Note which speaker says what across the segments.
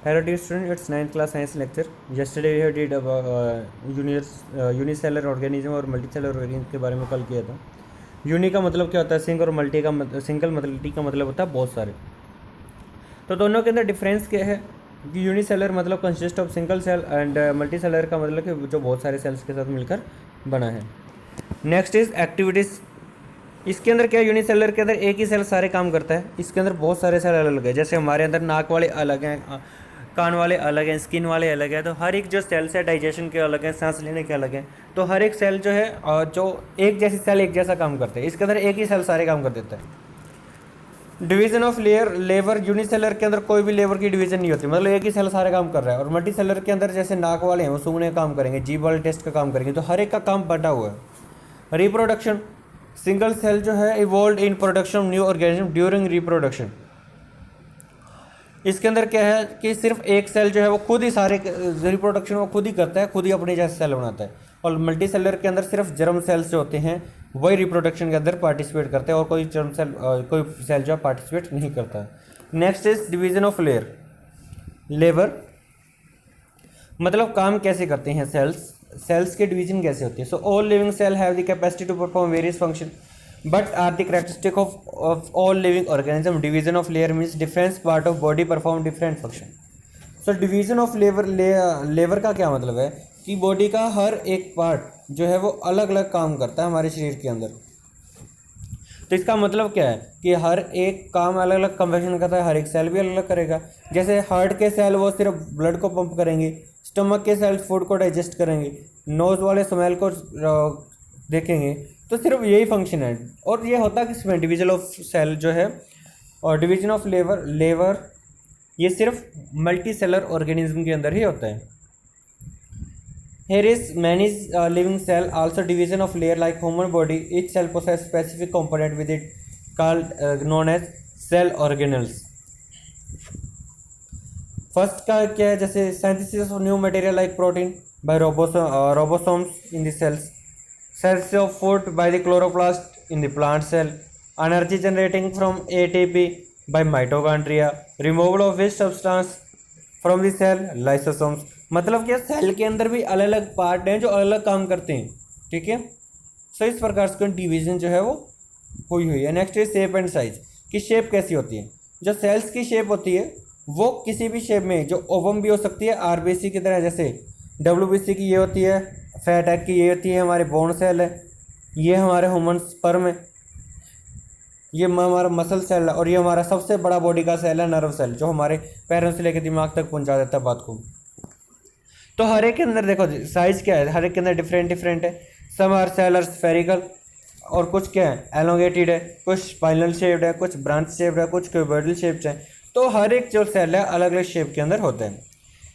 Speaker 1: Hello dear student, it's 9th class science lecture. Yesterday we have did about unicellular organism और multicellular organism के बारे में कल किया था. यूनि का मतलब क्या होता है, सिंग, और मल्टी का सिंगल मल्टी का मतलब होता है बहुत सारे. तो दोनों के अंदर डिफरेंस क्या है कि यूनिसेलर मतलब consist of single cell and multicellular का मतलब कि जो बहुत सारे सेल्स के साथ मिलकर बना है. Next is activities. इसके अंदर क्या, यूनिसेलर के अंदर एक ही सेल सारे काम करता है. इसके अंदर बहुत सारे सेल अलग अलग है. जैसे हमारे अंदर नाक वाले अलग हैं, कान वाले अलग हैं, स्किन वाले अलग है. तो हर एक जो सेल्स है डाइजेशन के अलग हैं, सांस लेने के अलग हैं. तो हर एक सेल जो है जो एक जैसी सेल एक जैसा काम करते हैं. इसके अंदर एक ही सेल सारे काम कर देता है. Division of lever. यूनिसेलर के अंदर कोई भी लेवर की डिवीजन नहीं होती, मतलब एक ही सेल सारे काम कर रहा है. और मल्टी सेलर के अंदर जैसे नाक वाले हैं वो सूंघने का काम करेंगे, जीभ वाले टेस्ट का काम करेंगे. तो हर एक का काम बटा हुआ है. रिप्रोडक्शन. सिंगल सेल जो है evolve in production of new organism during reproduction. इसके अंदर क्या है कि सिर्फ एक सेल जो है वो खुद ही सारे रिप्रोडक्शन वो खुद ही करता है, खुद ही अपने जैसे सेल बनाता है. और मल्टी सेलर के अंदर सिर्फ जर्म सेल्स जो होते हैं वही रिप्रोडक्शन के अंदर पार्टिसिपेट करते हैं और कोई जर्म सेल कोई सेल जो है पार्टिसिपेट नहीं करता है. नेक्स्ट इज डिवीजन ऑफ लेवर. मतलब काम कैसे करते हैं सेल्स के डिवीजन कैसे होती है. So all living cell have the capacity to perform various function but are the characteristic of all living organism. Division of layer means different part of body perform different function. So division of लेवर का क्या मतलब है कि body का हर एक part जो है वो अलग अलग काम करता है हमारे शरीर के अंदर. तो इसका मतलब क्या है कि हर एक काम अलग अलग फंक्शन करता है, हर एक सेल भी अलग अलग करेगा. जैसे हार्ट के सेल वो सिर्फ ब्लड को पंप करेंगे, स्टमक के सेल फूड को डाइजेस्ट करेंगे, नोज वाले स्मेल को देखेंगे. तो सिर्फ यही फंक्शन है. और ये होता है किसमें, डिवीजन ऑफ सेल जो है और डिवीजन ऑफ लेवर ये सिर्फ मल्टी सेलर ऑर्गेनिज्म के अंदर ही होता है. Here is many living cell also division of layer like human body. Each cell possess specific component with it called known as cell organelles. First का क्या है, जैसे synthesis of new material like protein by ribosomes in the cells. Cells of food by the chloroplast in the plant cell. Energy generating from ATP by mitochondria. Removal of waste substance from the cell lysosomes. मतलब क्या, cell के अंदर भी अलग अलग part हैं जो अलग अलग काम करते हैं. ठीक है. सो इस प्रकार से डिवीजन जो है वो हुई है. नेक्स्ट है शेप एंड साइज. की शेप कैसी होती है. जो सेल्स की शेप होती है वो किसी भी शेप में, जो ओवम भी हो सकती है आरबीसी की तरह, जैसे डब्ल्यूबीसी की ये होती है, फैट एग की ये होती है, हमारे बोन सेल है, ये हमारे ह्यूमन स्पर्म है, ये हमारा मसल सेल है, और ये हमारा सबसे बड़ा बॉडी का सेल है नर्व सेल, जो हमारे पैरों से लेकर दिमाग तक पहुंचा देता है बात को. तो हर एक के अंदर देखो साइज क्या है, हर एक के अंदर डिफरेंट है. Some are cell are spherical, और कुछ क्या है एलोंगेटेड है, कुछ स्पाइनल शेप्ड है, कुछ ब्रांच शेप्ड है, कुछ क्यूबॉइडल शेप्ड है. तो हर एक जो सेल है अलग अलग शेप के अंदर होते हैं.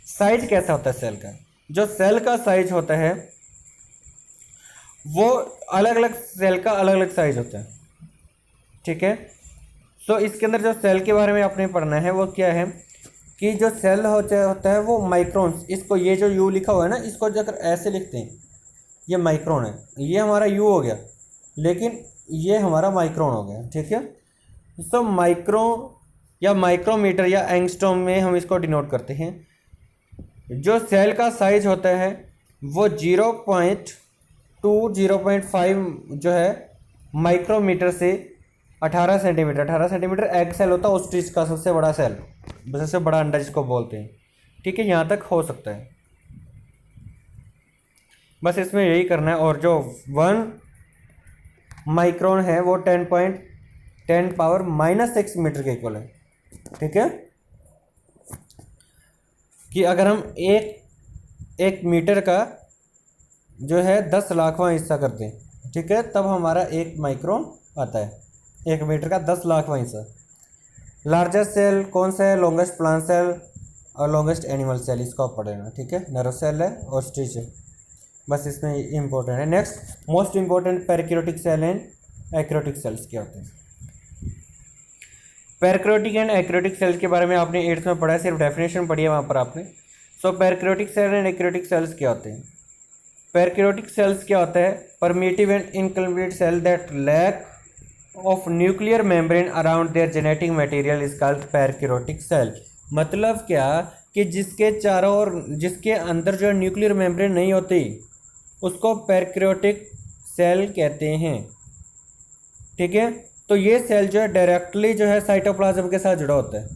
Speaker 1: साइज कैसा होता है सेल का. जो सेल का साइज होता है वो अलग अलग सेल का अलग अलग साइज होता है. ठीक है. सो इसके अंदर जो सेल के बारे में आपने पढ़ना है वो क्या है कि जो सेल होता है वो माइक्रोन्स. इसको ये जो यू लिखा हुआ है ना, इसको अगर ऐसे लिखते हैं ये माइक्रोन है, ये हमारा यू हो गया, लेकिन ये हमारा माइक्रोन हो गया. ठीक है. सो माइक्रो या माइक्रोमीटर या एंगस्ट्रॉम में हम इसको डिनोट करते हैं. जो सेल का साइज होता है वो 0.2 0.5 जो है माइक्रोमीटर से 18 सेंटीमीटर एग सेल होता है ओस्ट्रिच का सबसे बड़ा सेल, सबसे बड़ा अंडा जिसको बोलते हैं. ठीक है. यहाँ तक हो सकता है. बस इसमें यही करना है. और जो 1 माइक्रोन है वो 10 पावर -6 मीटर के इक्वल है. ठीक है. कि अगर हम एक मीटर का जो है 10 लाखवां हिस्सा कर दें, ठीक है, तब हमारा 1 माइक्रोन आता है. 1 मीटर का 10 लाखवां हिस्सा. लार्जेस्ट सेल कौन सा है, लॉन्गेस्ट प्लांट सेल और लॉन्गेस्ट एनिमल सेल, इसको आप पढ़ेगा. ठीक है. नर्व सेल है और स्टिच है. बस इसमें इंपॉर्टेंट है. Next most important prokaryotic cell and eukaryotic cells क्या होते हैं. पैरिक्रोटिक एंड एक्रोटिक सेल्स के बारे में आपने 8th में पढ़ा है, सिर्फ डेफिनेशन पढ़ी है वहाँ पर आपने. So prokaryotic cell and eukaryotic cells क्या होते हैं. पैरिक्रोटिक सेल्स क्या होता है, primitive and incomplete cell that lack of nuclear membrane around their genetic material is called prokaryotic cell. मतलब क्या कि जिसके चारों ओर, जिसके अंदर जो है न्यूक्लियर मेम्ब्रेन नहीं होती, उसको पैंक्रियाटिक सेल कहते हैं। ठीक है, तो ये सेल जो है डायरेक्टली जो है साइटोप्लाज्म के साथ जुड़ा होता है।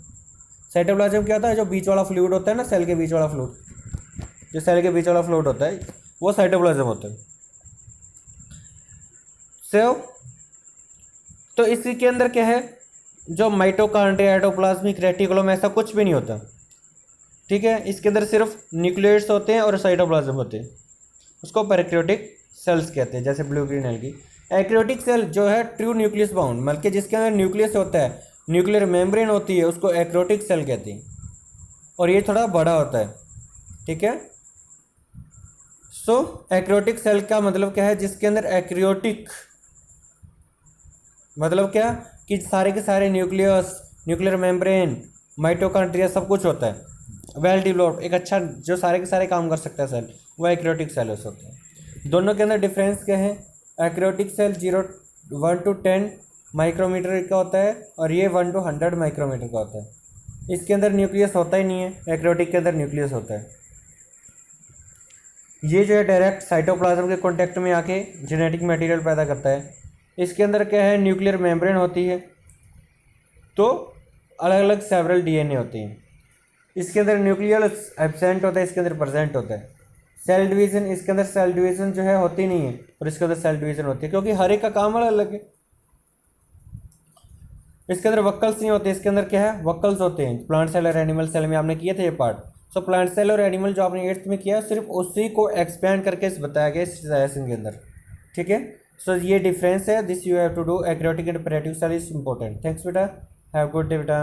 Speaker 1: साइटोप्लाज्म क्या होता है, जो बीच वाला फ्लूइड होता है ना, सेल के बीच वाला फ्लूइड, जो सेल के बीच वाला फ्लूइड होता है वो साइटोप्लाज्म होता है। सो तो इसी के अंदर क्या है, जो माइटोकॉन्ड्रिया, एंडोप्लाज्मिक रेटिकुलम, ऐसा कुछ भी नहीं होता। ठीक है, इसके अंदर सिर्फ न्यूक्लियस होते हैं और साइटोप्लाज्म होते हैं। उसको पैंक्रियाटिक सेल्स कहते हैं, जैसे ब्लू ग्रीन एल्गी। एक्रियोटिक सेल जो है ट्रू न्यूक्लियस बाउंड, मतलब कि जिसके अंदर न्यूक्लियस होता है, न्यूक्लियर मेम्ब्रेन होती है, उसको एक्रियोटिक सेल कहते हैं, और ये थोड़ा बड़ा होता है। ठीक है, सो एक्रियोटिक सेल का मतलब क्या है, जिसके अंदर एक्रियोटिक मतलब क्या, कि सारे के सारे न्यूक्लियस, न्यूक्लियर मेम्ब्रेन, माइटोकॉन्ड्रिया सब कुछ होता है, वेल डेवलप्ड, एक अच्छा जो सारे के सारे काम कर सकता है सेल, वो एक्रियोटिक सेल्स होते हैं। दोनों के अंदर डिफरेंस क्या है, एक्रियोटिक सेल 1 to 10 माइक्रोमीटर का होता है और ये 1 to 100 माइक्रोमीटर का होता है। इसके अंदर न्यूक्लियस होता ही नहीं है, एक्रियोटिक के अंदर न्यूक्लियस होता है। ये जो है डायरेक्ट साइटोप्लाज्म के कांटेक्ट में आके जेनेटिक मटेरियल पैदा करता है। इसके अंदर क्या है, न्यूक्लियर मेम्ब्रेन होती है, तो अलग अलग सेवरल डीएनए होते हैं। इसके अंदर न्यूक्लियस एब्सेंट होता है, इसके अंदर प्रेजेंट होता है। सेल डिवीजन, इसके अंदर सेल डिवीजन जो है होती नहीं है, और इसके अंदर सेल डिवीजन होती है, क्योंकि हर एक का काम अलग अलग है। इसके अंदर वक्कल्स नहीं होते, इसके अंदर क्या है, वक्कल्स होते हैं। प्लांट सेल और एनिमल सेल में आपने किए थे ये पार्ट। सो प्लांट सेल और एनिमल जो आपने 8th में किया, सिर्फ उसी को एक्सपेंड करके बताया गया इस सेशन के अंदर। ठीक है, सो ये डिफरेंस है, this you have to do. Eukaryotic and pancreatic cell is important. Thanks बेटा, हैव गुड डे बेटा।